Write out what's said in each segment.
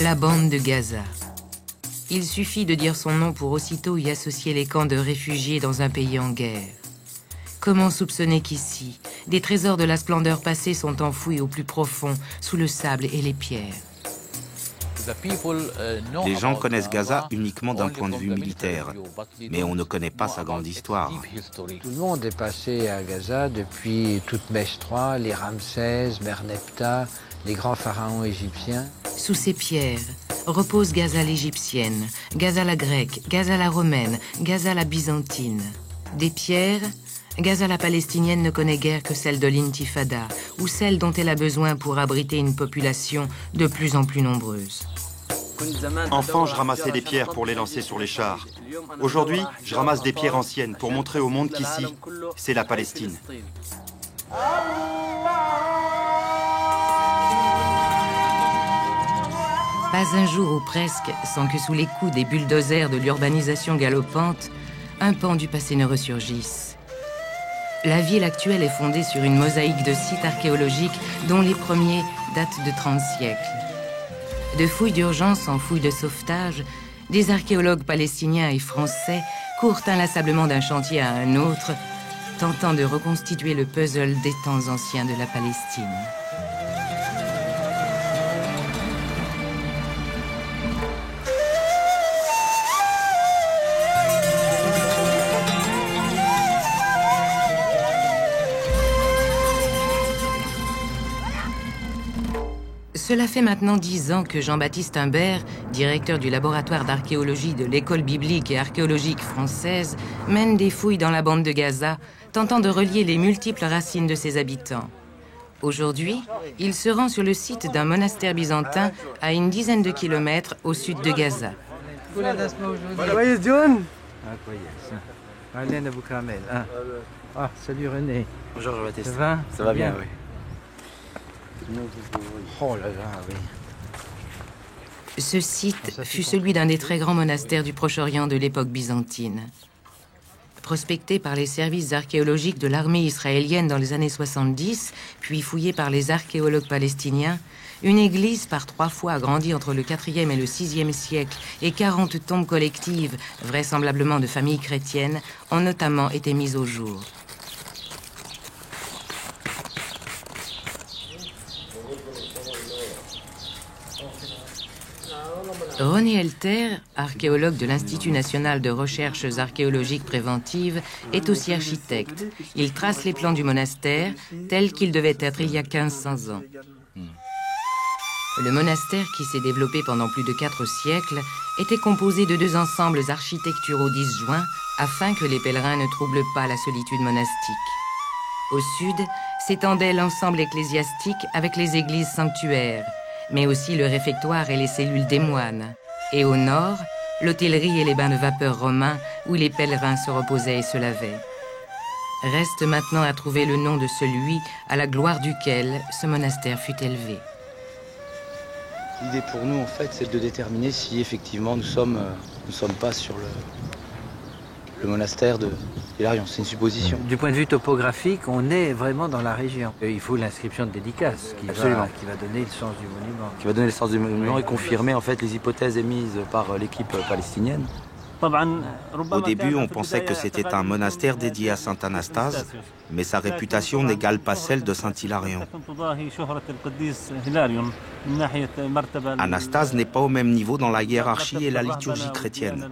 la bande de Gaza. Il suffit de dire son nom pour aussitôt y associer les camps de réfugiés dans un pays en guerre. Comment soupçonner qu'ici, des trésors de la splendeur passée sont enfouis au plus profond, sous le sable et les pierres? Les gens connaissent Gaza uniquement d'un point de vue militaire, mais on ne connaît pas sa grande histoire. Tout le monde est passé à Gaza depuis Toutmès III, les Ramsès, Merneptah, les grands pharaons égyptiens. Sous ces pierres repose Gaza l'égyptienne, Gaza la grecque, Gaza la romaine, Gaza la byzantine. Des pierres, Gaza la palestinienne ne connaît guère que celle de l'intifada, ou celle dont elle a besoin pour abriter une population de plus en plus nombreuse. Enfant, je ramassais des pierres pour les lancer sur les chars. Aujourd'hui, je ramasse des pierres anciennes pour montrer au monde qu'ici, c'est la Palestine. Pas un jour ou presque sans que sous les coups des bulldozers de l'urbanisation galopante, un pan du passé ne ressurgisse. La ville actuelle est fondée sur une mosaïque de sites archéologiques dont les premiers datent de 30 siècles. De fouilles d'urgence en fouilles de sauvetage, des archéologues palestiniens et français courent inlassablement d'un chantier à un autre, tentant de reconstituer le puzzle des temps anciens de la Palestine. Cela fait maintenant 10 ans que Jean-Baptiste Humbert, directeur du laboratoire d'archéologie de l'école biblique et archéologique française, mène des fouilles dans la bande de Gaza, tentant de relier les multiples racines de ses habitants. Aujourd'hui, il se rend sur le site d'un monastère byzantin à une dizaine de kilomètres au sud de Gaza. Salut René. Bonjour Jean-Baptiste. Ça va bien, oui. Oh là là, oui. Ce site fut celui d'un des très grands monastères du Proche-Orient de l'époque byzantine. Prospecté par les services archéologiques de l'armée israélienne dans les années 70, puis fouillé par les archéologues palestiniens, une église par 3 fois agrandie entre le 4e et le 6e siècle et 40 tombes collectives, vraisemblablement de familles chrétiennes, ont notamment été mises au jour. René Elter, archéologue de l'Institut national de recherches archéologiques préventives, est aussi architecte. Il trace les plans du monastère tels qu'ils devaient être il y a 1500 ans. Le monastère, qui s'est développé pendant plus de 4 siècles, était composé de 2 ensembles architecturaux disjoints afin que les pèlerins ne troublent pas la solitude monastique. Au sud s'étendait l'ensemble ecclésiastique avec les églises sanctuaires, mais aussi le réfectoire et les cellules des moines. Et au nord, l'hôtellerie et les bains de vapeur romains où les pèlerins se reposaient et se lavaient. Reste maintenant à trouver le nom de celui à la gloire duquel ce monastère fut élevé. L'idée pour nous, en fait, c'est de déterminer si effectivement nous sommes pas sur le monastère de Hilarion. C'est une supposition. Du point de vue topographique, on est vraiment dans la région. Il faut l'inscription de dédicace qui va donner le sens du monument. Qui va donner le sens du monument et confirmer en fait les hypothèses émises par l'équipe palestinienne. Au début, on pensait que c'était un monastère dédié à Saint Anastase, mais sa réputation n'égale pas celle de Saint Hilarion. Anastase n'est pas au même niveau dans la hiérarchie et la liturgie chrétienne.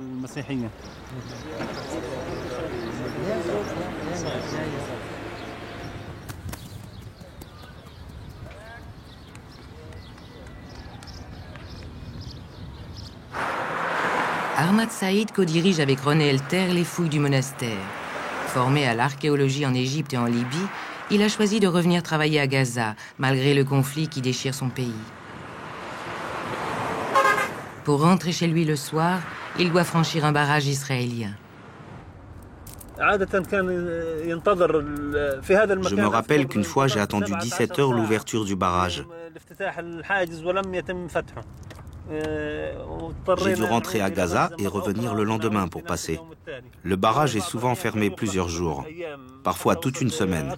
Ahmad Saïd co-dirige avec René Elter les fouilles du monastère. Formé à l'archéologie en Égypte et en Libye, il a choisi de revenir travailler à Gaza, malgré le conflit qui déchire son pays. Pour rentrer chez lui le soir, il doit franchir un barrage israélien. Je me rappelle qu'une fois, j'ai attendu 17 heures l'ouverture du barrage. J'ai dû rentrer à Gaza et revenir le lendemain pour passer. Le barrage est souvent fermé plusieurs jours, parfois toute une semaine.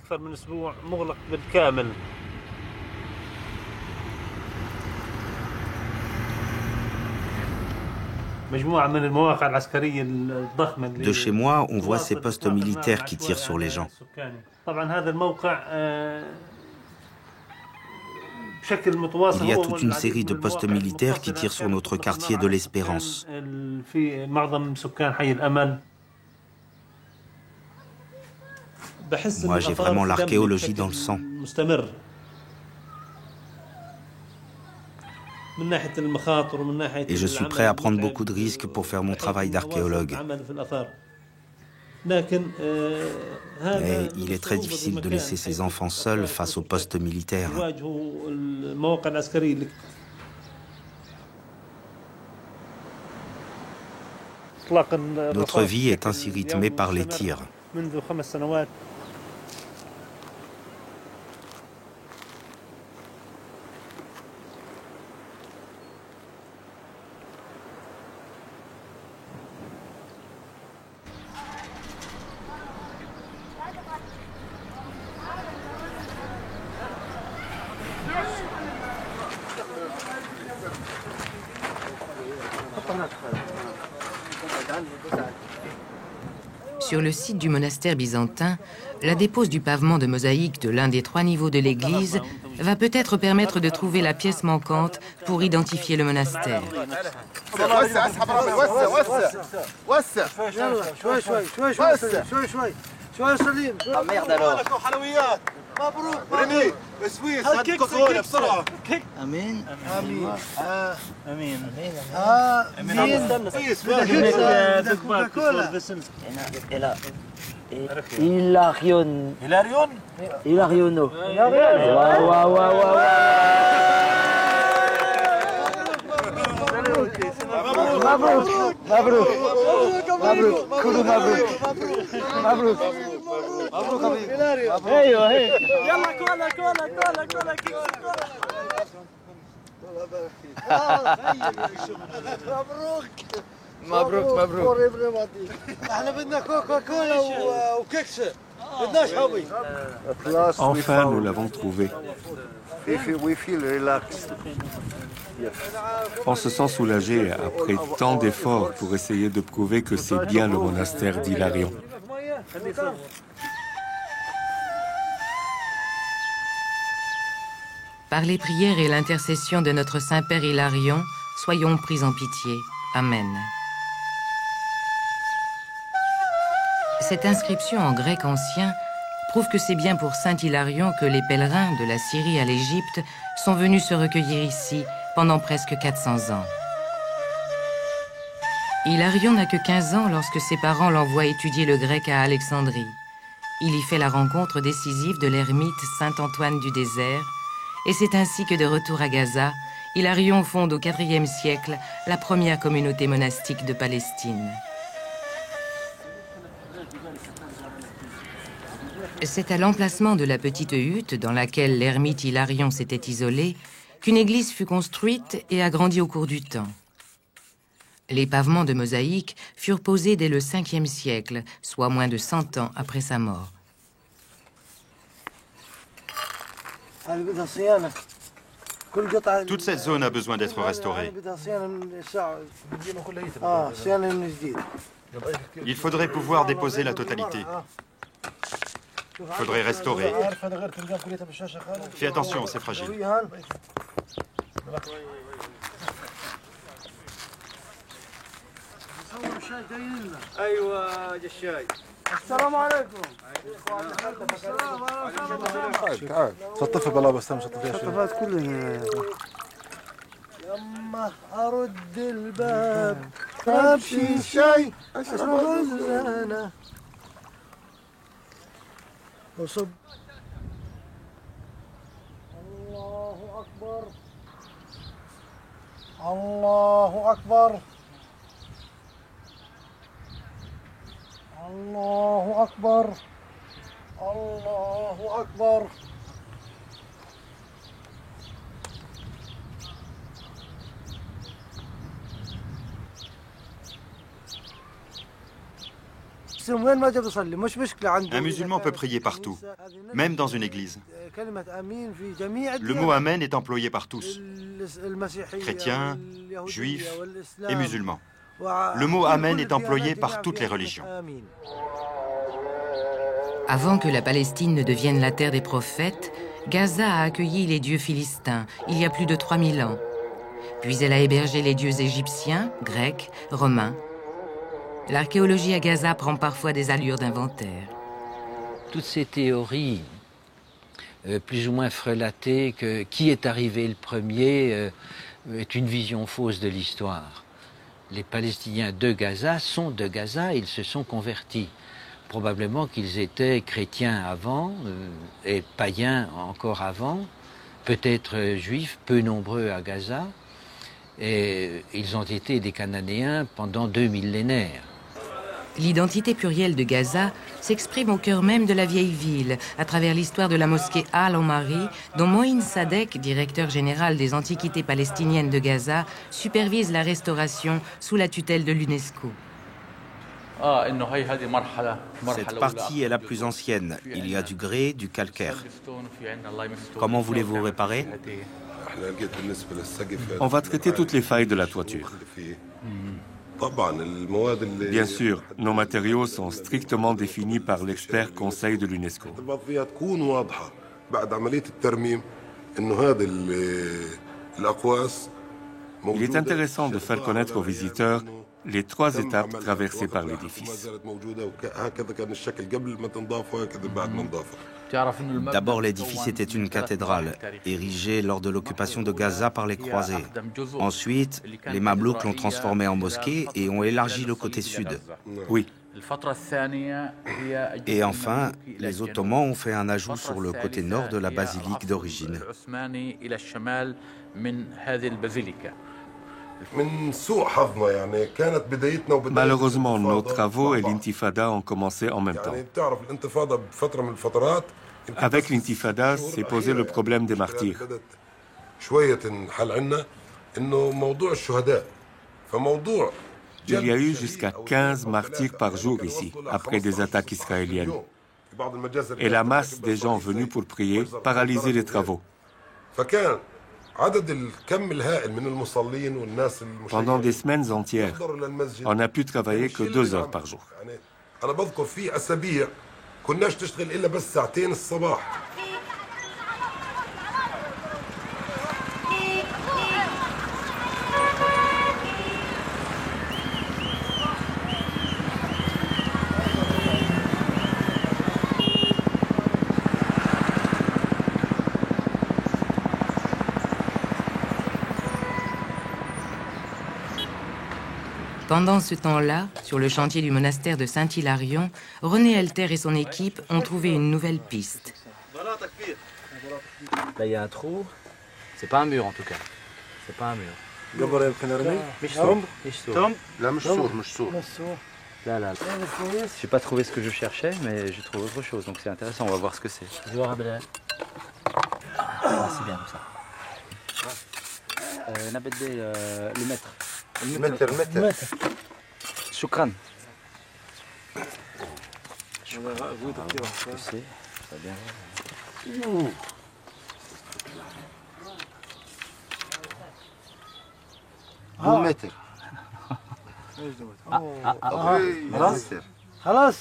De chez moi, on voit ces postes militaires qui tirent sur les gens. Il y a toute une série de postes militaires qui tirent sur notre quartier de l'Espérance. Moi, j'ai vraiment l'archéologie dans le sang. Et je suis prêt à prendre beaucoup de risques pour faire mon travail d'archéologue. Mais il est très difficile de laisser ses enfants seuls face aux postes militaires. Notre vie est ainsi rythmée par les tirs. Sur le site du monastère byzantin, la dépose du pavement de mosaïque de l'un des 3 niveaux de l'église va peut-être permettre de trouver la pièce manquante pour identifier le monastère. Ah merde alors. Amin. Hilarion. Hilariono. مبروك مبروك مبروك كله مبروك مبروك مبروك حبيبي ايوه هي يلا كولا كولا كولا كولا مبروك مبروك مبروك احنا بدنا كوكا كولا وكيكس بدناش حبي Enfin, nous l'avons trouvé. On se sent soulagé après tant d'efforts pour essayer de prouver que c'est bien le monastère d'Hilarion. Par les prières et l'intercession de notre Saint-Père Hilarion, soyons pris en pitié. Amen. Cette inscription en grec ancien prouve que c'est bien pour Saint Hilarion que les pèlerins de la Syrie à l'Égypte sont venus se recueillir ici pendant presque 400 ans. Hilarion n'a que 15 ans lorsque ses parents l'envoient étudier le grec à Alexandrie. Il y fait la rencontre décisive de l'ermite Saint Antoine du Désert, et c'est ainsi que de retour à Gaza, Hilarion fonde au IVe siècle la première communauté monastique de Palestine. C'est à l'emplacement de la petite hutte dans laquelle l'ermite Hilarion s'était isolé qu'une église fut construite et agrandie au cours du temps. Les pavements de mosaïque furent posés dès le Ve siècle, soit moins de 100 ans après sa mort. Toute cette zone a besoin d'être restaurée. Il faudrait pouvoir déposer la totalité. Il faudrait restaurer. Fais attention, c'est fragile. السلام عليكم. شطف بلا بس شطف يا شيخ. شطفات كلها. يما ارد الباب ابشي شاي اشرب وصب. الله اكبر الله اكبر الله أكبر الله أكبر. Un musulman peut prier partout, même dans une église. Le mot Amen est employé par tous, chrétiens, juifs et musulmans. Le mot Amen est employé par toutes les religions. Avant que la Palestine ne devienne la terre des prophètes, Gaza a accueilli les dieux philistins il y a plus de 3000 ans. Puis elle a hébergé les dieux égyptiens, grecs, romains. L'archéologie à Gaza prend parfois des allures d'inventaire. Toutes ces théories, plus ou moins frelatées, que qui est arrivé le premier, est une vision fausse de l'histoire. Les Palestiniens de Gaza sont de Gaza, ils se sont convertis. Probablement qu'ils étaient chrétiens avant et païens encore avant, peut-être juifs, peu nombreux à Gaza, et ils ont été des Cananéens pendant 2 millénaires. L'identité plurielle de Gaza s'exprime au cœur même de la vieille ville, à travers l'histoire de la mosquée Al-Omari, dont Moïn Sadek, directeur général des antiquités palestiniennes de Gaza, supervise la restauration sous la tutelle de l'UNESCO. Cette partie est la plus ancienne. Il y a du grès, du calcaire. Comment voulez-vous réparer? On va traiter toutes les failles de la toiture. Bien sûr, nos matériaux sont strictement définis par l'expert conseil de l'UNESCO. Il est intéressant de faire connaître aux visiteurs les 3 étapes traversées par l'édifice. D'abord, l'édifice était une cathédrale, érigée lors de l'occupation de Gaza par les croisés. Ensuite, les Mamelouks l'ont transformé en mosquée et ont élargi le côté sud. Oui. Et enfin, les Ottomans ont fait un ajout sur le côté nord de la basilique d'origine. Malheureusement, nos travaux et l'intifada ont commencé en même temps. Avec l'intifada, s'est posé le problème des martyrs. Il y a eu jusqu'à 15 martyrs par jour ici, après des attaques israéliennes. Et la masse des gens venus pour prier paralysait les travaux. Pendant des semaines entières, on n'a pu travailler que 2 heures par jour. Pendant ce temps-là, sur le chantier du monastère de Saint-Hilarion, René Elter et son équipe ont trouvé une nouvelle piste. Là, il y a un trou. C'est pas un mur, en tout cas. C'est pas un mur. Là. J'ai pas trouvé ce que je cherchais, mais j'ai trouvé autre chose. Donc c'est intéressant, on va voir ce que c'est. C'est bien comme ça. Le maître. المتر شكرا متر خلاص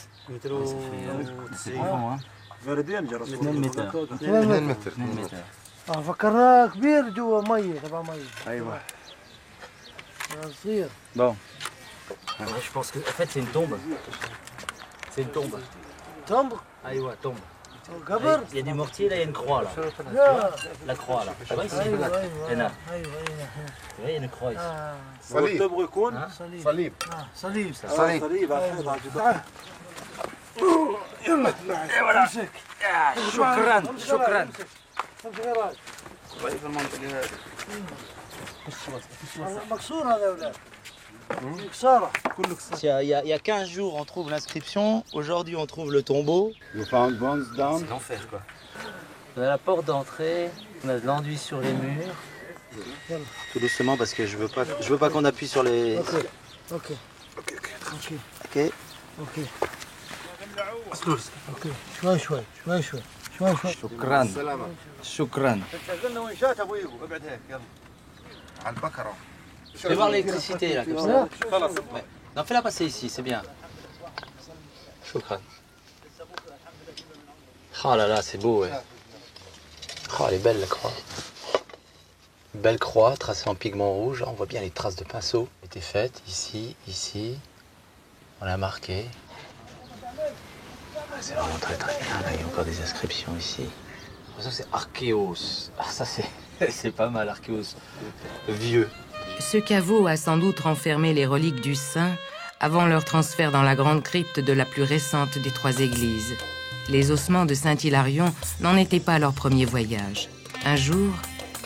فكرناه كبير جوا ميه تبع ميه ايوه Bon. Je pense que en fait c'est une tombe. C'est une tombe. Tombe? Ah ouais, tombe. Il y a des mortiers là, il y a une croix là. La croix là. Tu vois ici? Il y a une croix ici. Salib. Salib. Salib. Salib. Et voilà. Shukran. Shukran. Il y a 15 jours, on trouve l'inscription. Aujourd'hui, on trouve le tombeau. C'est l'enfer, quoi. On a la porte d'entrée, on a de l'enduit sur les murs. Tout doucement, parce que je veux pas qu'on appuie sur les... Ok. شكرا Je vais voir l'électricité là, comme ça. Ouais. Non, fais-la passer ici, c'est bien. Choukran. Oh là là, c'est beau, ouais. Oh, elle est belle la croix. Belle croix tracée en pigment rouge. On voit bien les traces de pinceau. Elle était faite ici, ici. On l'a marqué. C'est vraiment très très bien. Là, il y a encore des inscriptions ici. Ça, c'est Archéos. Ah, ça, c'est pas mal, Archéos. Vieux. Ce caveau a sans doute renfermé les reliques du saint avant leur transfert dans la grande crypte de la plus récente des trois églises. Les ossements de Saint-Hilarion n'en étaient pas leur premier voyage. Un jour,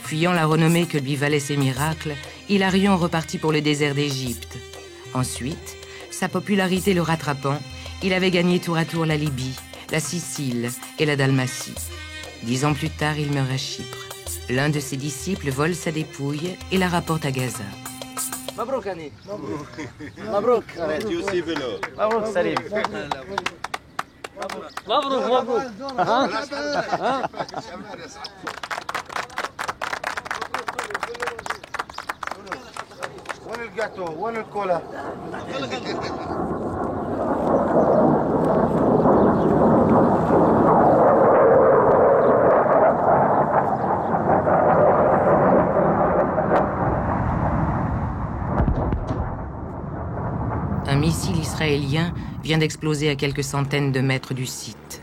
fuyant la renommée que lui valaient ses miracles, Hilarion repartit pour le désert d'Égypte. Ensuite, sa popularité le rattrapant, il avait gagné tour à tour la Libye, la Sicile et la Dalmatie. 10 ans plus tard, il meurt à Chypre. L'un de ses disciples vole sa dépouille et la rapporte à Gaza. Mabrouk, Annie. Mabrouk. Mabrouk, Salim. Mabrouk, Mabrouk. وين الجاتو وين الكولا Un missile israélien vient d'exploser à quelques centaines de mètres du site.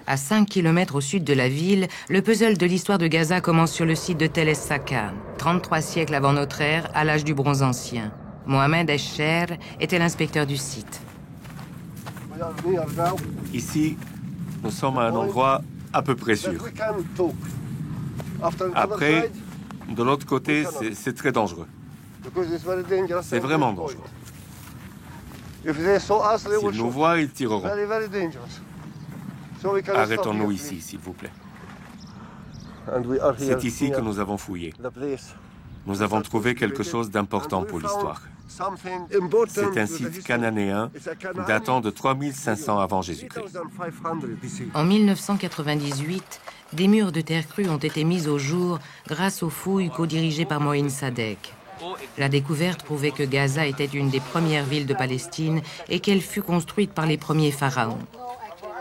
À 5 km au sud de la ville, le puzzle de l'histoire de Gaza commence sur le site de Tel Es-Sakan, 33 siècles avant notre ère, à l'âge du bronze ancien. Mohamed Escher était l'inspecteur du site. Ici, nous sommes à un endroit à peu près sûr. Après, de l'autre côté, c'est très dangereux. C'est vraiment dangereux. S'ils nous voient, ils tireront. Arrêtons-nous ici, s'il vous plaît. C'est ici que nous avons fouillé. Nous avons trouvé quelque chose d'important pour l'histoire. C'est un site cananéen datant de 3500 avant Jésus-Christ. En 1998, des murs de terre crue ont été mis au jour grâce aux fouilles co-dirigées par Moïse Sadek. La découverte prouvait que Gaza était une des premières villes de Palestine et qu'elle fut construite par les premiers pharaons.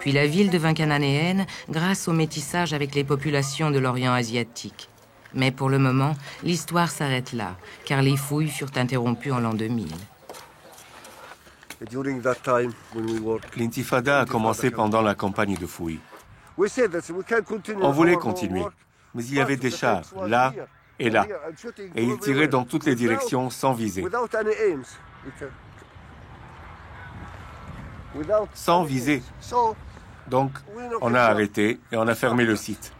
Puis la ville devint cananéenne grâce au métissage avec les populations de l'Orient asiatique. Mais pour le moment, l'histoire s'arrête là, car les fouilles furent interrompues en l'an 2000. L'intifada a commencé pendant la campagne de fouilles. On voulait continuer, mais il y avait des chars là et là, et ils tiraient dans toutes les directions sans viser. Sans viser. Donc, on a arrêté et on a fermé le site.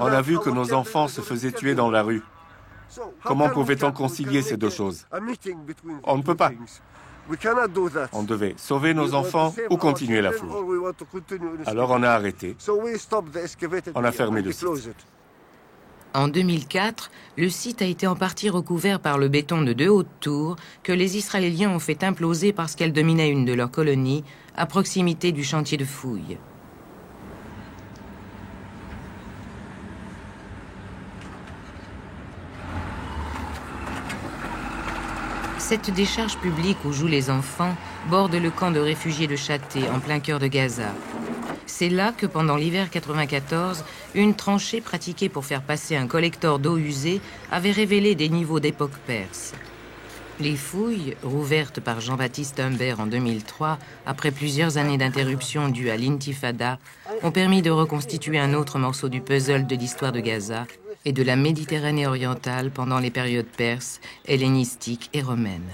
On a vu que nos enfants se faisaient tuer dans la rue. Comment pouvait-on concilier ces deux choses? On ne peut pas. On devait sauver nos enfants ou continuer la fouille. Alors on a arrêté. On a fermé le site. En 2004, le site a été en partie recouvert par le béton de 2 hautes tours que les Israéliens ont fait imploser parce qu'elles dominaient une de leurs colonies, à proximité du chantier de fouilles. Cette décharge publique où jouent les enfants borde le camp de réfugiés de Châté, en plein cœur de Gaza. C'est là que, pendant l'hiver 94, une tranchée pratiquée pour faire passer un collecteur d'eau usée avait révélé des niveaux d'époque perse. Les fouilles, rouvertes par Jean-Baptiste Humbert en 2003, après plusieurs années d'interruption dues à l'intifada, ont permis de reconstituer un autre morceau du puzzle de l'histoire de Gaza et de la Méditerranée orientale pendant les périodes perses, hellénistiques et romaines.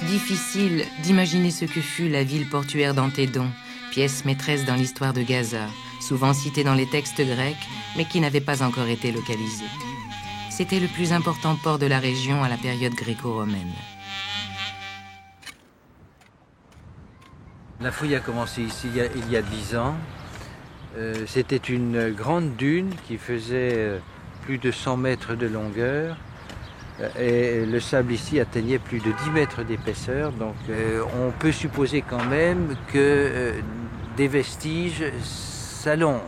Difficile d'imaginer ce que fut la ville portuaire d'Antédon, pièce maîtresse dans l'histoire de Gaza, souvent citée dans les textes grecs, mais qui n'avait pas encore été localisée. C'était le plus important port de la région à la période gréco-romaine. La fouille a commencé ici il y a 10 ans. C'était une grande dune qui faisait plus de 100 mètres de longueur et le sable ici atteignait plus de 10 mètres d'épaisseur. Donc on peut supposer quand même que des vestiges s'allongent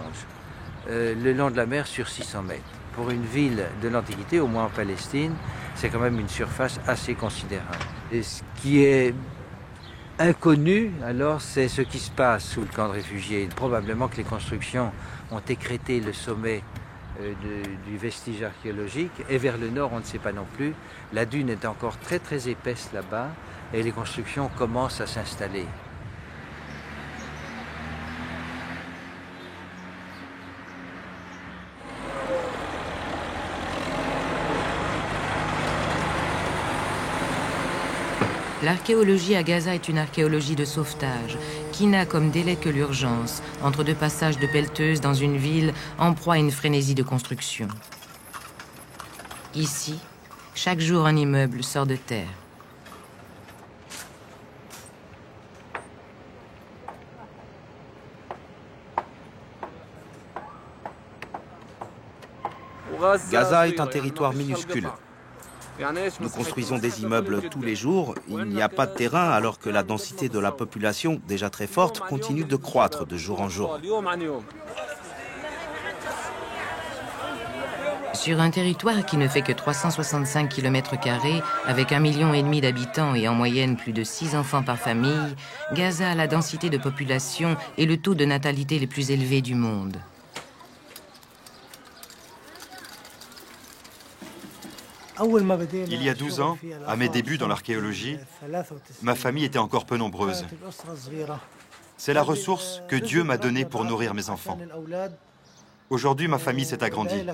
le long de la mer sur 600 mètres. Pour une ville de l'Antiquité, au moins en Palestine, c'est quand même une surface assez considérable. Et ce qui est inconnu, alors, c'est ce qui se passe sous le camp de réfugiés. Probablement que les constructions ont écrêté le sommet du vestige archéologique, et vers le nord, on ne sait pas non plus. La dune est encore très très épaisse là-bas, et les constructions commencent à s'installer. L'archéologie à Gaza est une archéologie de sauvetage qui n'a comme délai que l'urgence entre deux passages de pelleteuses dans une ville en proie à une frénésie de construction. Ici, chaque jour un immeuble sort de terre. Gaza est un territoire minuscule. Nous construisons des immeubles tous les jours. Il n'y a pas de terrain alors que la densité de la population, déjà très forte, continue de croître de jour en jour. Sur un territoire qui ne fait que 365 km², avec 1,5 million d'habitants et en moyenne plus de 6 enfants par famille, Gaza a la densité de population et le taux de natalité les plus élevés du monde. Il y a 12 ans, à mes débuts dans l'archéologie, ma famille était encore peu nombreuse. C'est la ressource que Dieu m'a donnée pour nourrir mes enfants. Aujourd'hui, ma famille s'est agrandie.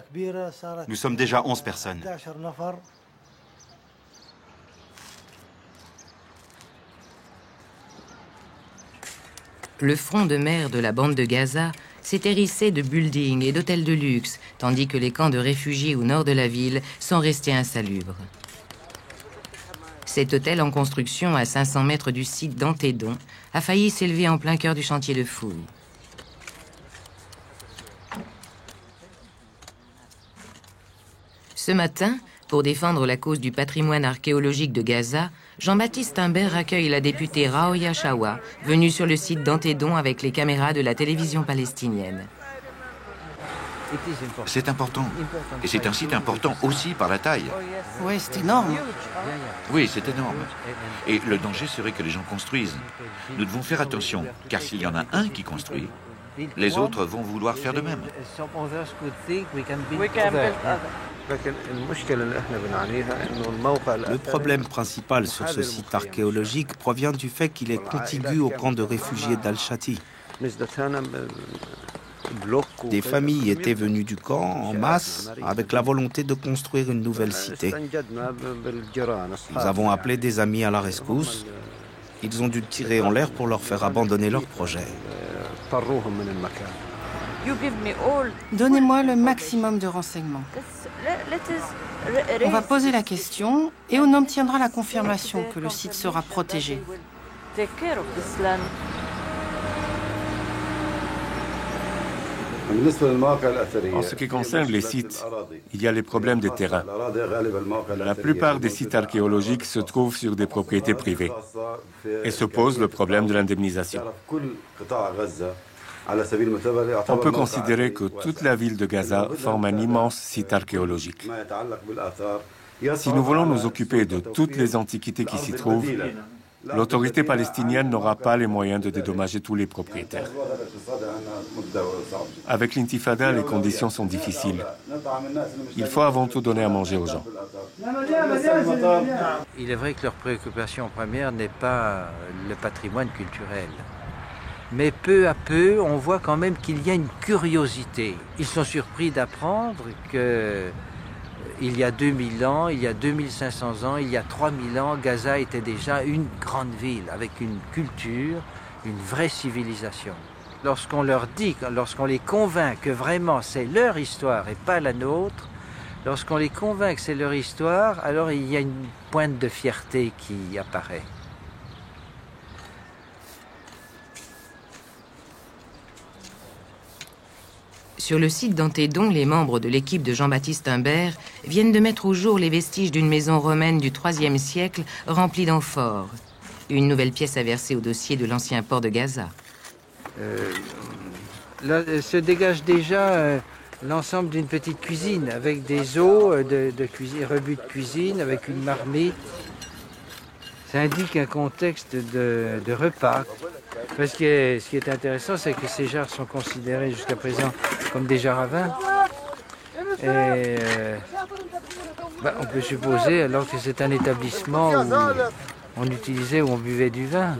Nous sommes déjà 11 personnes. Le front de mer de la bande de Gaza s'est hérissé de buildings et d'hôtels de luxe, tandis que les camps de réfugiés au nord de la ville sont restés insalubres. Cet hôtel en construction à 500 mètres du site d'Antédon a failli s'élever en plein cœur du chantier de fouilles. Ce matin, pour défendre la cause du patrimoine archéologique de Gaza, Jean-Baptiste Imbert accueille la députée Raoya Shawa, venue sur le site d'Antédon avec les caméras de la télévision palestinienne. C'est important. Et c'est un site important aussi par la taille. Oui, c'est énorme. Oui, c'est énorme. Et le danger serait que les gens construisent. Nous devons faire attention, car s'il y en a un qui construit, les autres vont vouloir faire de même. Le problème principal sur ce site archéologique provient du fait qu'il est contigu au camp de réfugiés d'Al-Shati. Des familles étaient venues du camp en masse avec la volonté de construire une nouvelle cité. Nous avons appelé des amis à la rescousse. Ils ont dû tirer en l'air pour leur faire abandonner leur projet. Donnez-moi le maximum de renseignements. On va poser la question et on obtiendra la confirmation que le site sera protégé. En ce qui concerne les sites, il y a les problèmes des terrains. La plupart des sites archéologiques se trouvent sur des propriétés privées et se pose le problème de l'indemnisation. On peut considérer que toute la ville de Gaza forme un immense site archéologique. Si nous voulons nous occuper de toutes les antiquités qui s'y trouvent, l'autorité palestinienne n'aura pas les moyens de dédommager tous les propriétaires. Avec l'intifada, les conditions sont difficiles. Il faut avant tout donner à manger aux gens. Il est vrai que leur préoccupation première n'est pas le patrimoine culturel. Mais peu à peu, on voit quand même qu'il y a une curiosité. Ils sont surpris d'apprendre que il y a 2000 ans, il y a 2500 ans, il y a 3000 ans, Gaza était déjà une grande ville avec une culture, une vraie civilisation. Lorsqu'on leur dit, lorsqu'on les convainc que vraiment c'est leur histoire et pas la nôtre, lorsqu'on les convainc que c'est leur histoire, alors il y a une pointe de fierté qui apparaît. Sur le site d'Antédon, les membres de l'équipe de Jean-Baptiste Humbert viennent de mettre au jour les vestiges d'une maison romaine du IIIe siècle remplie d'amphores. Une nouvelle pièce à verser au dossier de l'ancien port de Gaza. Là se dégage déjà l'ensemble d'une petite cuisine avec des eaux de cuisine, rebuts de cuisine, avec une marmite. Ça indique un contexte de repas. Parce que ce qui est intéressant, c'est que ces jarres sont considérées jusqu'à présent comme des jarres à vin. Et on peut supposer alors que c'est un établissement où on utilisait, où on buvait du vin.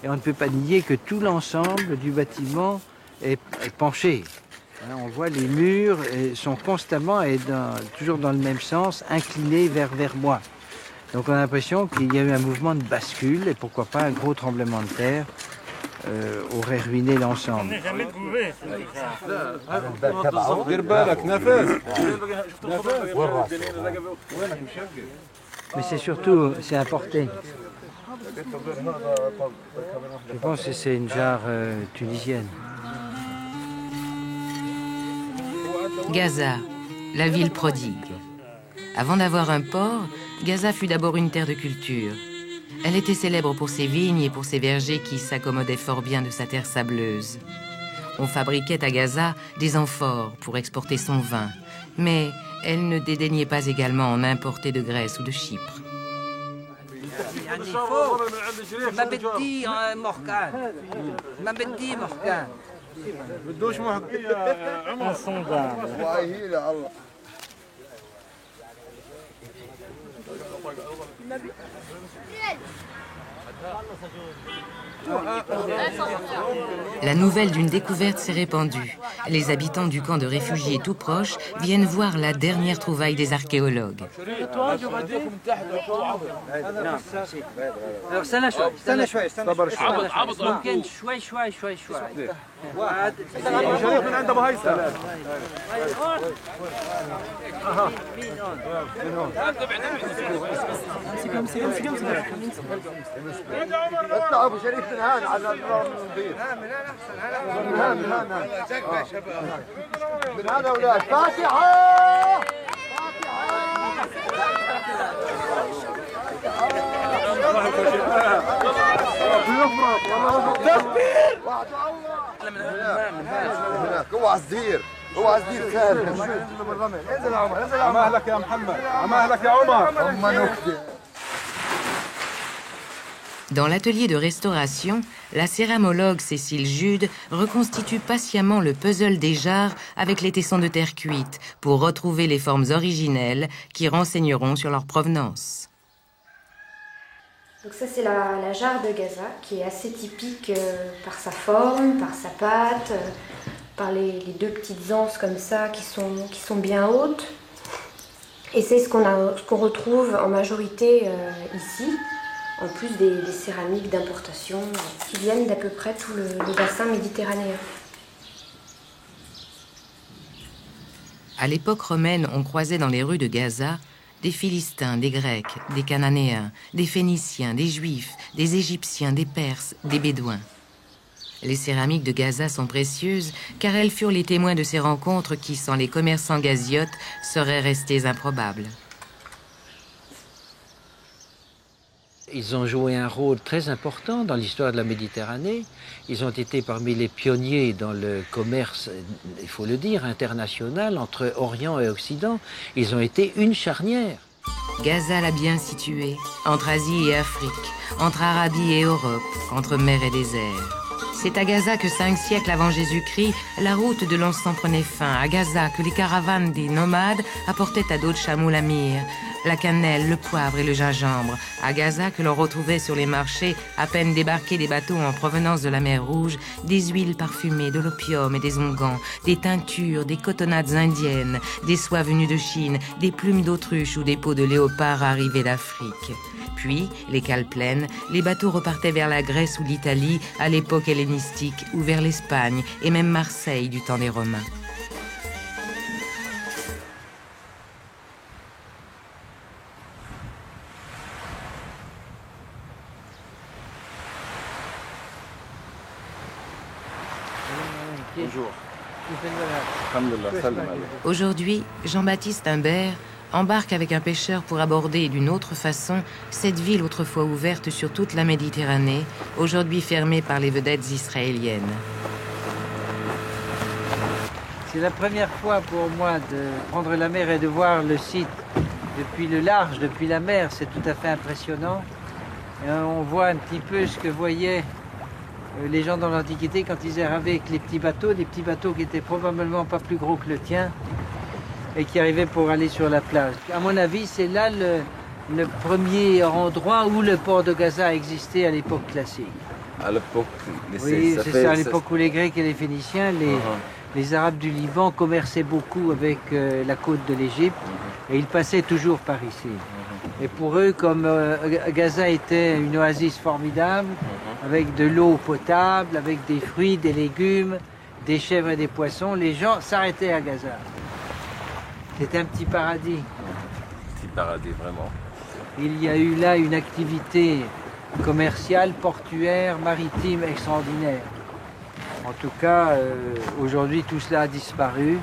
Et on ne peut pas nier que tout l'ensemble du bâtiment est penché. On voit les murs sont constamment et toujours dans le même sens, inclinés vers moi. Donc on a l'impression qu'il y a eu un mouvement de bascule et pourquoi pas un gros tremblement de terre aurait ruiné l'ensemble. Mais c'est surtout, c'est importé. Je pense que c'est une jarre tunisienne. Gaza, la ville prodigue. Avant d'avoir un port, Gaza fut d'abord une terre de culture. Elle était célèbre pour ses vignes et pour ses vergers qui s'accommodaient fort bien de sa terre sableuse. On fabriquait à Gaza des amphores pour exporter son vin, mais elle ne dédaignait pas également en importer de Grèce ou de Chypre. La nouvelle d'une découverte s'est répandue. Les habitants du camp de réfugiés tout proche viennent voir la dernière trouvaille des archéologues. ابو شريف من هان على النظيف من هذا اولاد فاتحه تكبير هناك اوعى الزهير اوعى الزهير خارج انزل يا عمر انزل يا عمر مهلك يا محمد مهلك يا عمر هم نكته. Dans l'atelier de restauration, la céramologue Cécile Jude reconstitue patiemment le puzzle des jarres avec les tessons de terre cuite pour retrouver les formes originelles qui renseigneront sur leur provenance. Donc ça c'est la jarre de Gaza qui est assez typique par sa forme, par sa pâte, par les deux petites anses comme ça qui sont bien hautes. Et c'est ce qu'on retrouve en majorité ici. En plus des céramiques d'importation qui viennent d'à peu près tout le bassin méditerranéen. À l'époque romaine, on croisait dans les rues de Gaza des Philistins, des Grecs, des Cananéens, des Phéniciens, des Juifs, des Égyptiens, des Perses, des Bédouins. Les céramiques de Gaza sont précieuses car elles furent les témoins de ces rencontres qui, sans les commerçants gaziotes, seraient restées improbables. Ils ont joué un rôle très important dans l'histoire de la Méditerranée. Ils ont été parmi les pionniers dans le commerce, il faut le dire, international entre Orient et Occident. Ils ont été une charnière. Gaza l'a bien située, entre Asie et Afrique, entre Arabie et Europe, entre mer et désert. C'est à Gaza que 5 siècles avant Jésus-Christ, la route de l'encens prenait fin. À Gaza que les caravanes des nomades apportaient à d'autres chameaux la myrrhe, la cannelle, le poivre et le gingembre. À Gaza que l'on retrouvait sur les marchés, à peine débarqués des bateaux en provenance de la mer Rouge, des huiles parfumées, de l'opium et des onguents, des teintures, des cotonnades indiennes, des soies venues de Chine, des plumes d'autruche ou des peaux de léopard arrivées d'Afrique. Puis, les cales pleines, les bateaux repartaient vers la Grèce ou l'Italie à l'époque hellénistique ou vers l'Espagne et même Marseille du temps des Romains. Bonjour. Aujourd'hui, Jean-Baptiste Imbert embarque avec un pêcheur pour aborder d'une autre façon cette ville autrefois ouverte sur toute la Méditerranée, aujourd'hui fermée par les vedettes israéliennes. C'est la première fois pour moi de prendre la mer et de voir le site depuis le large, depuis la mer. C'est tout à fait impressionnant. Et on voit un petit peu ce que voyaient les gens dans l'Antiquité quand ils arrivaient avec les petits bateaux qui étaient probablement pas plus gros que le tien et qui arrivaient pour aller sur la plage. À mon avis, c'est là le premier endroit où le port de Gaza existait à l'époque classique. À l'époque, oui, c'est ça, à l'époque où les Grecs et les Phéniciens, les Arabes du Liban commerçaient beaucoup avec la côte de l'Égypte et ils passaient toujours par ici. Et pour eux, comme Gaza était une oasis formidable, avec de l'eau potable, avec des fruits, des légumes, des chèvres et des poissons, les gens s'arrêtaient à Gaza. C'était un petit paradis. Petit paradis, vraiment. Il y a eu là une activité commerciale, portuaire, maritime extraordinaire. En tout cas, aujourd'hui, tout cela a disparu.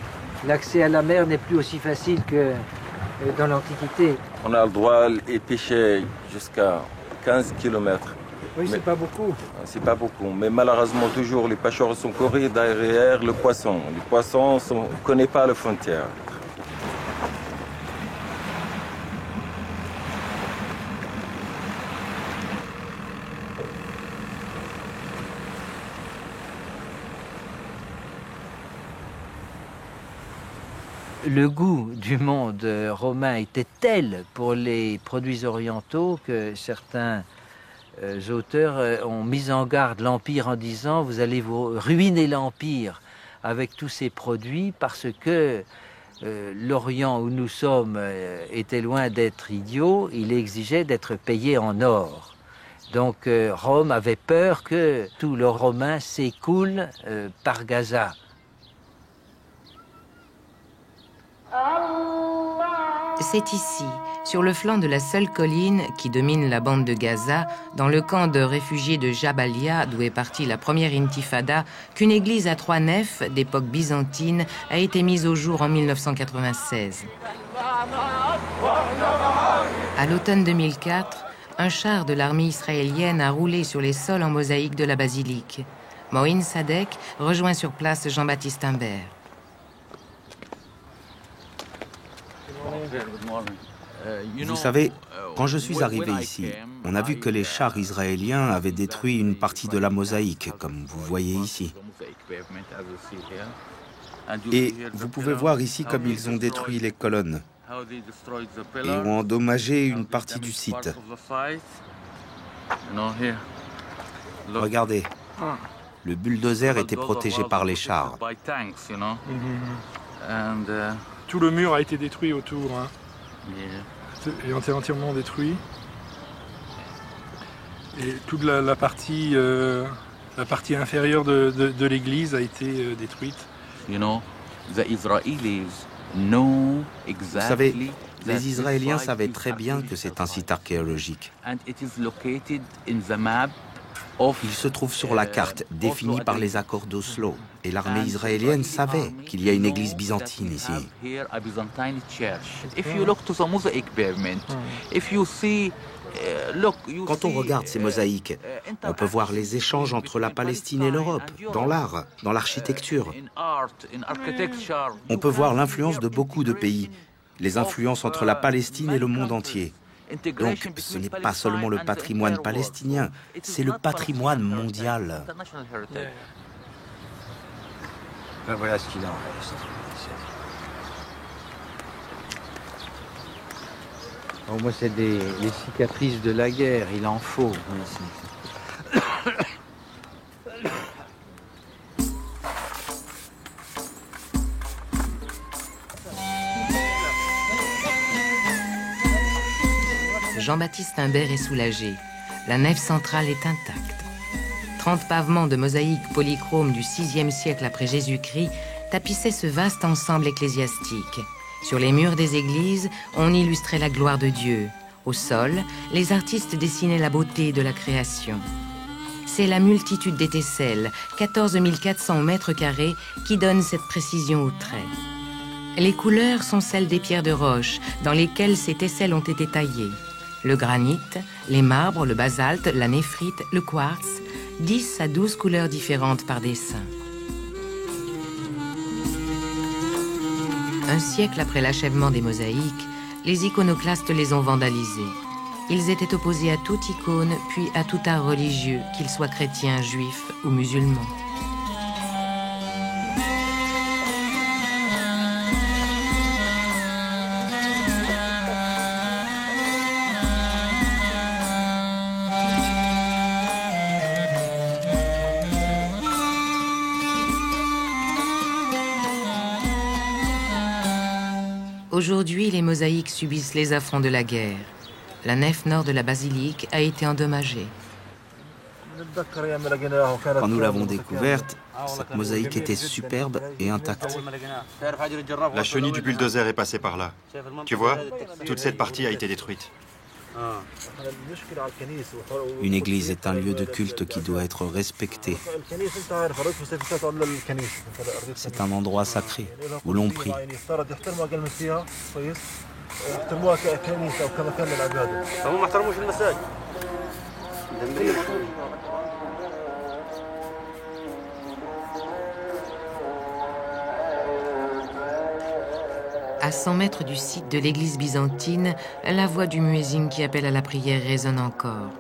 L'accès à la mer n'est plus aussi facile que dans l'Antiquité. On a le droit de pêcher jusqu'à 15 km. Oui, c'est pas beaucoup. C'est pas beaucoup, mais malheureusement, toujours, les pêcheurs sont courus derrière le poisson. Les poissons ne connaissent pas les frontières. Le goût du monde romain était tel pour les produits orientaux que certains auteurs ont mis en garde l'Empire en disant « Vous allez vous ruiner l'Empire avec tous ces produits parce que l'Orient où nous sommes était loin d'être idiot, il exigeait d'être payé en or. » Donc Rome avait peur que tout le romain s'écoule par Gaza. C'est ici, sur le flanc de la seule colline qui domine la bande de Gaza, dans le camp de réfugiés de Jabalia, d'où est partie la première intifada, qu'une église à 3 nefs d'époque byzantine a été mise au jour en 1996. À l'automne 2004, un char de l'armée israélienne a roulé sur les sols en mosaïque de la basilique. Moïn Sadek rejoint sur place Jean-Baptiste Imbert. Vous savez, quand je suis arrivé ici, on a vu que les chars israéliens avaient détruit une partie de la mosaïque, comme vous voyez ici. Et vous pouvez voir ici comme ils ont détruit les colonnes et ont endommagé une partie du site. Regardez, le bulldozer était protégé par les chars. Tout le mur a été détruit autour. Hein. Et entièrement détruit. Et toute la partie inférieure de l'église a été détruite. Vous savez, les Israéliens savaient très bien que c'est un site archéologique. Il se trouve sur la carte, définie par les accords d'Oslo. Et l'armée israélienne savait qu'il y a une église byzantine ici. Quand on regarde ces mosaïques, on peut voir les échanges entre la Palestine et l'Europe, dans l'art, dans l'architecture. On peut voir l'influence de beaucoup de pays, les influences entre la Palestine et le monde entier. Donc, ce n'est pas seulement le patrimoine palestinien, c'est le patrimoine mondial. Ben voilà ce qu'il en reste. Bon, moi, c'est les cicatrices de la guerre, il en faut ici. Jean-Baptiste Imbert est soulagé. La nef centrale est intacte. 30 pavements de mosaïques polychromes du VIe siècle après Jésus-Christ tapissaient ce vaste ensemble ecclésiastique. Sur les murs des églises, on illustrait la gloire de Dieu. Au sol, les artistes dessinaient la beauté de la création. C'est la multitude des tesselles, 14 400 mètres carrés, qui donne cette précision au trait. Les couleurs sont celles des pierres de roche, dans lesquelles ces tesselles ont été taillées. Le granit, les marbres, le basalte, la néphrite, le quartz, 10 à 12 couleurs différentes par dessin. Un siècle après l'achèvement des mosaïques, les iconoclastes les ont vandalisés. Ils étaient opposés à toute icône, puis à tout art religieux, qu'il soit chrétien, juif ou musulman. Aujourd'hui, les mosaïques subissent les affronts de la guerre. La nef nord de la basilique a été endommagée. Quand nous l'avons découverte, cette mosaïque était superbe et intacte. La chenille du bulldozer est passée par là. Tu vois, toute cette partie a été détruite. Une église est un lieu de culte qui doit être respecté. C'est un endroit sacré où l'on prie. À 100 mètres du site de l'église byzantine, la voix du muezzin qui appelle à la prière résonne encore.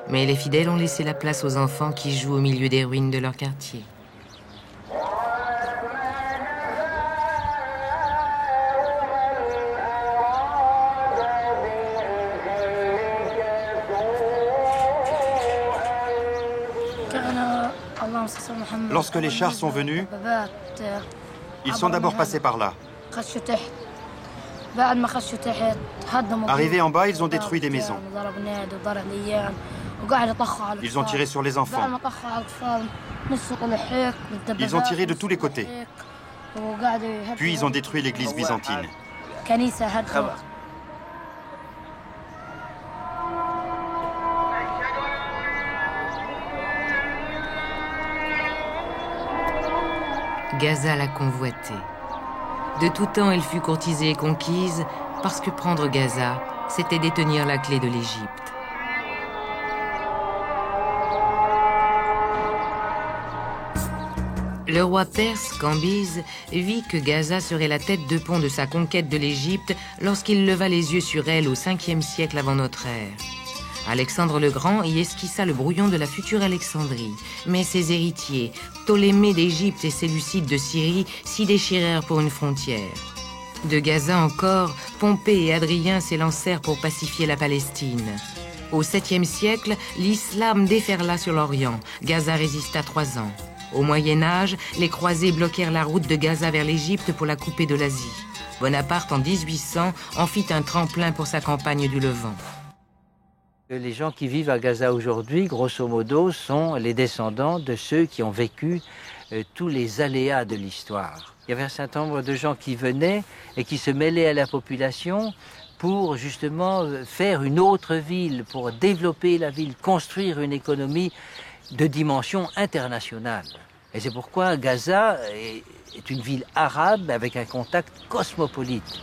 Mais les fidèles ont laissé la place aux enfants qui jouent au milieu des ruines de leur quartier. Lorsque les chars sont venus, ils sont d'abord passés par là. Arrivés en bas, ils ont détruit des maisons. Ils ont tiré sur les enfants. Ils ont tiré de tous les côtés. Puis ils ont détruit l'église byzantine. Gaza l'a convoitée. De tout temps, elle fut courtisée et conquise parce que prendre Gaza, c'était détenir la clé de l'Égypte. Le roi perse, Cambyse, vit que Gaza serait la tête de pont de sa conquête de l'Égypte lorsqu'il leva les yeux sur elle au 5e siècle avant notre ère. Alexandre le Grand y esquissa le brouillon de la future Alexandrie, mais ses héritiers, Ptolémée d'Égypte et Séleucides de Syrie, s'y déchirèrent pour une frontière. De Gaza encore, Pompée et Adrien s'élancèrent pour pacifier la Palestine. Au 7e siècle, l'islam déferla sur l'Orient. Gaza résista 3 ans. Au Moyen-Âge, les croisés bloquèrent la route de Gaza vers l'Égypte pour la couper de l'Asie. Bonaparte, en 1800, en fit un tremplin pour sa campagne du Levant. Les gens qui vivent à Gaza aujourd'hui, grosso modo, sont les descendants de ceux qui ont vécu tous les aléas de l'histoire. Il y avait un certain nombre de gens qui venaient et qui se mêlaient à la population pour justement faire une autre ville, pour développer la ville, construire une économie de dimension internationale. Et c'est pourquoi Gaza est une ville arabe avec un contact cosmopolite.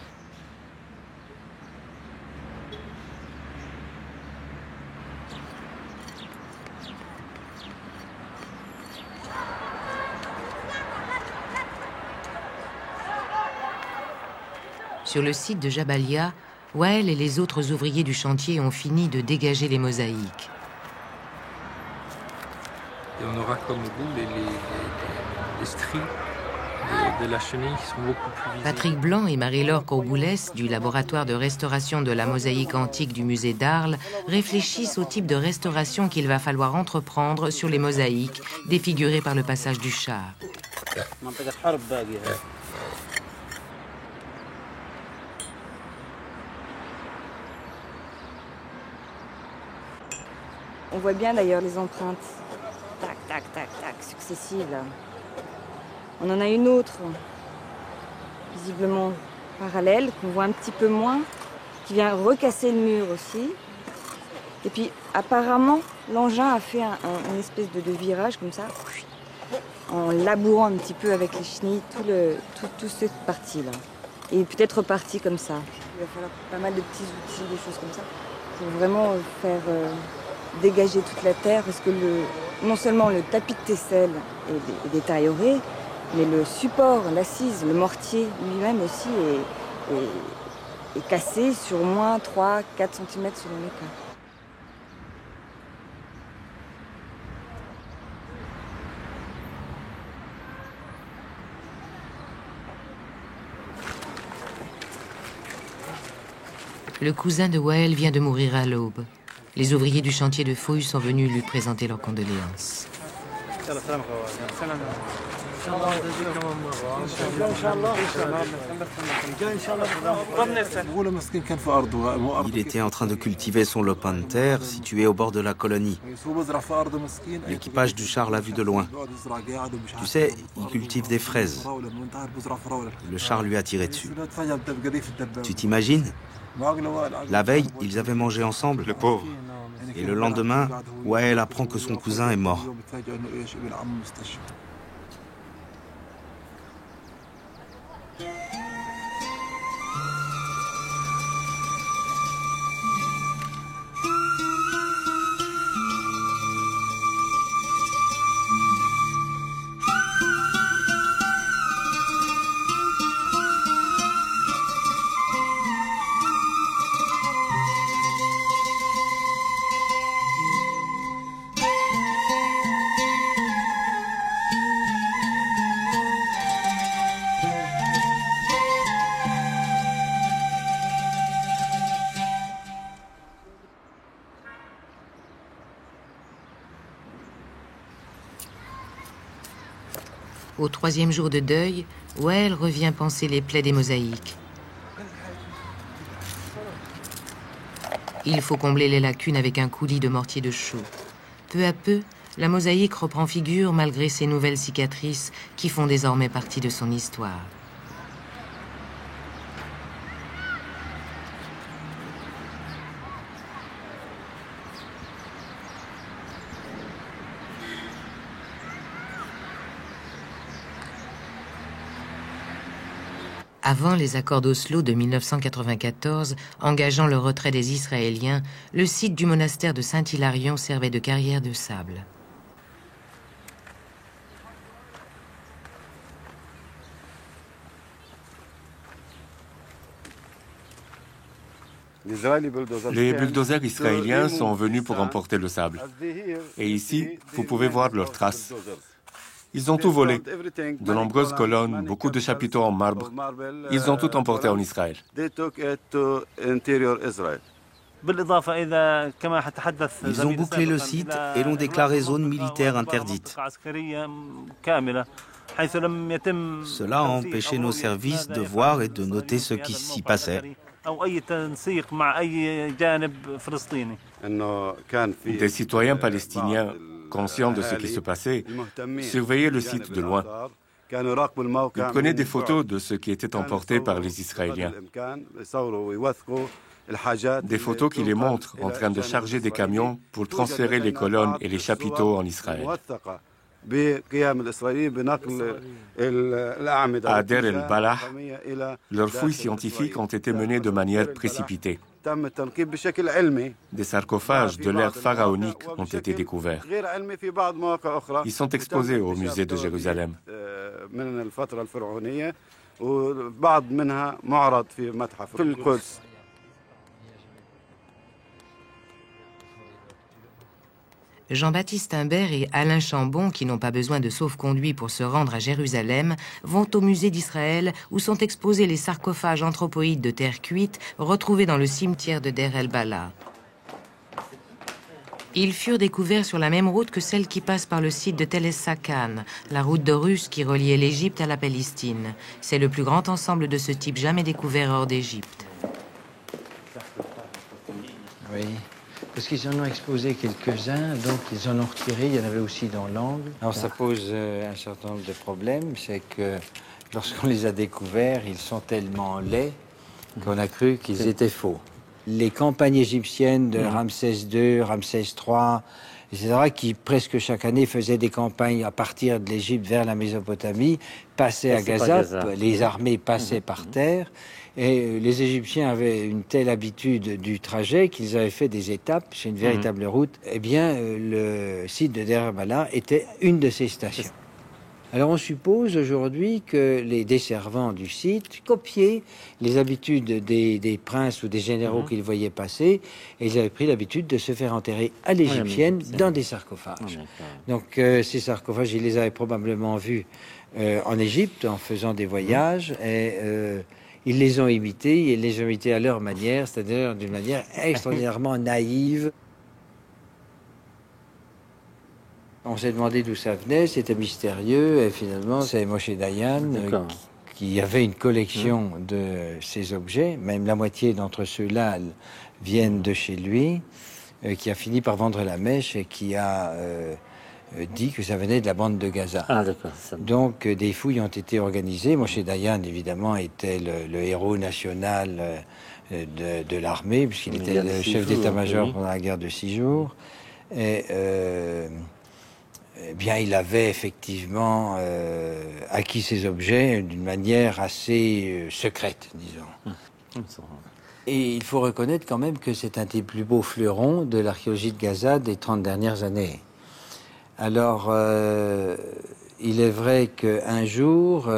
Sur le site de Jabalia, Wael et les autres ouvriers du chantier ont fini de dégager les mosaïques. Et on aura comme bout les stries de la chenille qui sont beaucoup plus visibles. Patrick Blanc et Marie-Laure Courboulès, du laboratoire de restauration de la mosaïque antique du musée d'Arles, réfléchissent au type de restauration qu'il va falloir entreprendre sur les mosaïques défigurées par le passage du char. On voit bien d'ailleurs les empreintes, tac, tac, tac, tac, successives. Là. On en a une autre, visiblement parallèle, qu'on voit un petit peu moins, qui vient recasser le mur aussi. Et puis apparemment, l'engin a fait une espèce de virage comme ça, en labourant un petit peu avec les chenilles toute cette partie-là. Et peut-être reparti comme ça. Il va falloir pas mal de petits outils, des choses comme ça, pour vraiment faire dégager toute la terre, parce que non seulement le tapis de tesselle est détérioré, mais le support, l'assise, le mortier lui-même aussi est cassé sur au moins 3-4 cm selon les cas. Le cousin de Wael vient de mourir à l'aube. Les ouvriers du chantier de fouilles sont venus lui présenter leurs condoléances. Il était en train de cultiver son lopin de terre situé au bord de la colonie. L'équipage du char l'a vu de loin. Tu sais, il cultive des fraises. Le char lui a tiré dessus. Tu t'imagines ? La veille, ils avaient mangé ensemble. Le pauvre. Et le lendemain, Wael apprend que son cousin est mort. Au 3e jour de deuil, Wael revient panser les plaies des mosaïques. Il faut combler les lacunes avec un coulis de mortier de chaux. Peu à peu, la mosaïque reprend figure malgré ses nouvelles cicatrices qui font désormais partie de son histoire. Avant les accords d'Oslo de 1994, engageant le retrait des Israéliens, le site du monastère de Saint-Hilarion servait de carrière de sable. Les bulldozers israéliens sont venus pour emporter le sable. Et ici, vous pouvez voir leurs traces. Ils ont tout volé. De nombreuses colonnes, beaucoup de chapiteaux en marbre. Ils ont tout emporté en Israël. Ils ont bouclé le site et l'ont déclaré zone militaire interdite. Cela a empêché nos services de voir et de noter ce qui s'y passait. Des citoyens palestiniens, conscients de ce qui se passait, surveillaient le site de loin. Ils prenaient des photos de ce qui était emporté par les Israéliens. Des photos qui les montrent en train de charger des camions pour transférer les colonnes et les chapiteaux en Israël. À Der el-Balah, leurs fouilles scientifiques ont été menées de manière précipitée. Des sarcophages de l'ère pharaonique ont été découverts. Ils sont exposés au musée de Jérusalem. Jean-Baptiste Imbert et Alain Chambon, qui n'ont pas besoin de sauf-conduit pour se rendre à Jérusalem, vont au musée d'Israël où sont exposés les sarcophages anthropoïdes de terre cuite retrouvés dans le cimetière de Der el-Balah. Ils furent découverts sur la même route que celle qui passe par le site de Tel es-Sakan, la route d'Horus qui reliait l'Égypte à la Palestine. C'est le plus grand ensemble de ce type jamais découvert hors d'Égypte. Oui. Parce qu'ils en ont exposé quelques-uns, donc ils en ont retiré, il y en avait aussi dans l'angle. Alors ça pose un certain nombre de problèmes, c'est que lorsqu'on les a découverts, ils sont tellement laids qu'on a cru qu'ils étaient faux. Les campagnes égyptiennes de Ramsès II, Ramsès III, etc., qui presque chaque année faisaient des campagnes à partir de l'Égypte vers la Mésopotamie, passaient à Gaza, les armées passaient par terre, et les Égyptiens avaient une telle habitude du trajet qu'ils avaient fait des étapes, c'est une véritable route. Eh bien, le site de Deir el-Balah était une de ces stations. Alors on suppose aujourd'hui que les desservants du site copiaient les habitudes des princes ou des généraux qu'ils voyaient passer, et ils avaient pris l'habitude de se faire enterrer à l'égyptienne dans des sarcophages. Donc ces sarcophages, ils les avaient probablement vus en Égypte en faisant des voyages, et ils les ont imités, à leur manière, c'est-à-dire d'une manière extraordinairement naïve. On s'est demandé d'où ça venait, c'était mystérieux, et finalement c'est Moshe Dayan qui avait une collection de ces objets, même la moitié d'entre ceux-là viennent de chez lui, qui a fini par vendre la mèche et qui a dit que ça venait de la bande de Gaza. Donc des fouilles ont été organisées. Moshe Dayan évidemment était le héros national de l'armée, puisqu'il était le chef d'état-major pendant la guerre de 6 jours. Et eh bien, il avait effectivement acquis ces objets d'une manière assez secrète, disons. Et il faut reconnaître quand même que c'est un des plus beaux fleurons de l'archéologie de Gaza des 30 dernières années. Alors, il est vrai qu'un jour,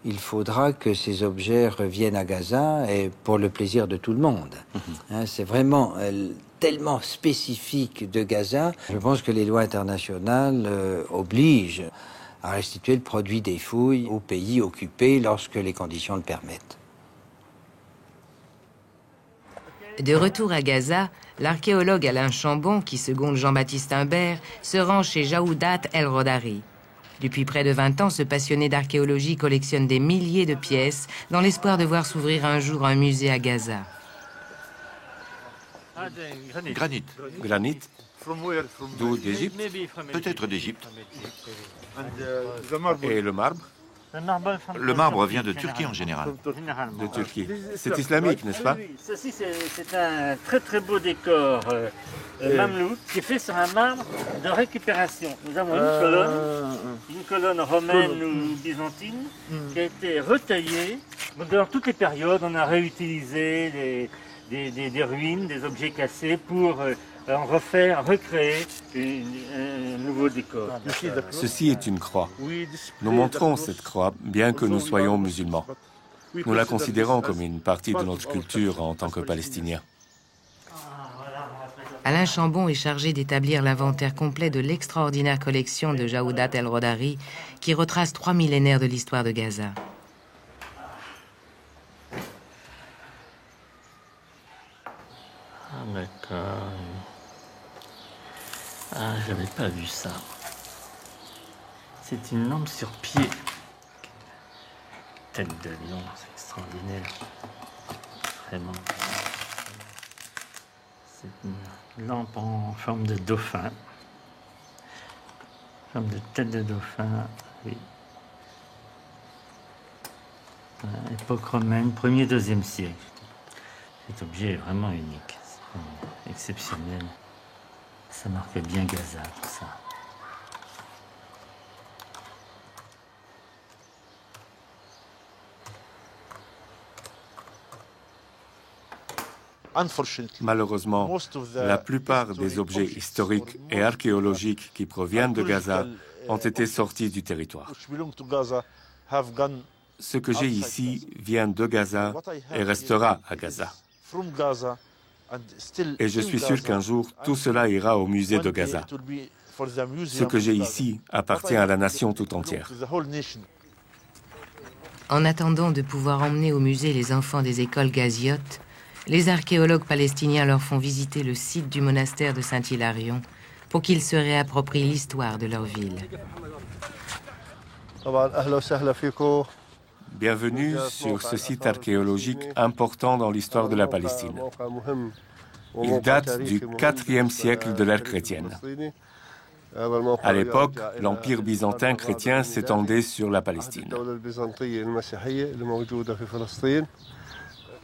il faudra que ces objets reviennent à Gaza, et pour le plaisir de tout le monde. C'est vraiment tellement spécifique de Gaza. Je pense que les lois internationales obligent à restituer le produit des fouilles aux pays occupés lorsque les conditions le permettent. De retour à Gaza, l'archéologue Alain Chambon, qui seconde Jean-Baptiste Imbert, se rend chez Jaoudat el-Rodari. Depuis près de 20 ans, ce passionné d'archéologie collectionne des milliers de pièces dans l'espoir de voir s'ouvrir un jour un musée à Gaza. Granit. Granit. D'où? D'Égypte? Peut-être d'Égypte. Et le marbre? Le marbre vient de Turquie en général. De Turquie. C'est islamique, n'est-ce pas? Oui, ceci c'est un très très beau décor mamelouk qui est fait sur un marbre de récupération. Nous avons une colonne romaine ou byzantine qui a été retaillée. Dans toutes les périodes, on a réutilisé des ruines, des objets cassés pour en recréer un nouveau décor. Ceci est une croix. Nous montrons cette croix, bien que nous soyons musulmans. Nous la considérons comme une partie de notre culture en tant que Palestiniens. Alain Chambon est chargé d'établir l'inventaire complet de l'extraordinaire collection de Jaoudat el-Rodari, qui retrace 3 millénaires de l'histoire de Gaza. Ah d'accord. Ah, j'avais pas vu ça. C'est une lampe sur pied. Tête de lion, c'est extraordinaire. Vraiment. C'est une lampe en forme de dauphin. Forme de tête de dauphin, oui. Époque romaine, 1er, 2e siècle. Cet objet est vraiment unique. C'est exceptionnel. Ça marque bien Gaza, tout ça. Malheureusement, la plupart des objets historiques et archéologiques qui proviennent de Gaza ont été sortis du territoire. Ce que j'ai ici vient de Gaza et restera à Gaza. Et je suis sûr qu'un jour, tout cela ira au musée de Gaza. Ce que j'ai ici appartient à la nation tout entière. En attendant de pouvoir emmener au musée les enfants des écoles gaziotes, les archéologues palestiniens leur font visiter le site du monastère de Saint-Hilarion pour qu'ils se réapproprient l'histoire de leur ville. Bienvenue sur ce site archéologique important dans l'histoire de la Palestine. Il date du IVe siècle de l'ère chrétienne. À l'époque, l'Empire byzantin chrétien s'étendait sur la Palestine.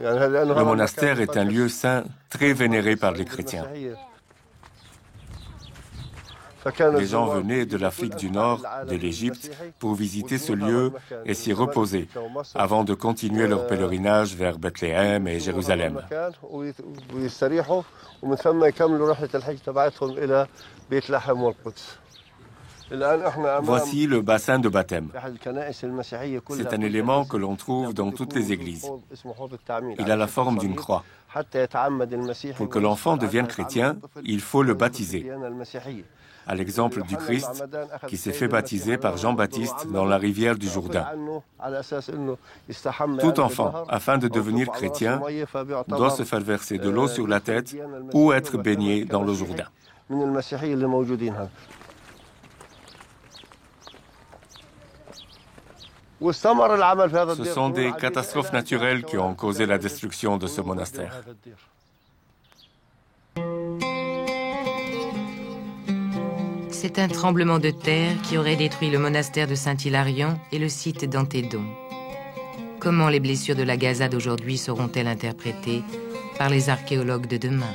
Le monastère est un lieu saint très vénéré par les chrétiens. Les gens venaient de l'Afrique du Nord, de l'Égypte, pour visiter ce lieu et s'y reposer, avant de continuer leur pèlerinage vers Bethléem et Jérusalem. Voici le bassin de baptême. C'est un élément que l'on trouve dans toutes les églises. Il a la forme d'une croix. Pour que l'enfant devienne chrétien, il faut le baptiser. À l'exemple du Christ, qui s'est fait baptiser par Jean-Baptiste dans la rivière du Jourdain. Tout enfant, afin de devenir chrétien, doit se faire verser de l'eau sur la tête ou être baigné dans le Jourdain. Ce sont des catastrophes naturelles qui ont causé la destruction de ce monastère. C'est un tremblement de terre qui aurait détruit le monastère de Saint-Hilarion et le site d'Antédon. Comment les blessures de la Gaza d'aujourd'hui seront-elles interprétées par les archéologues de demain ?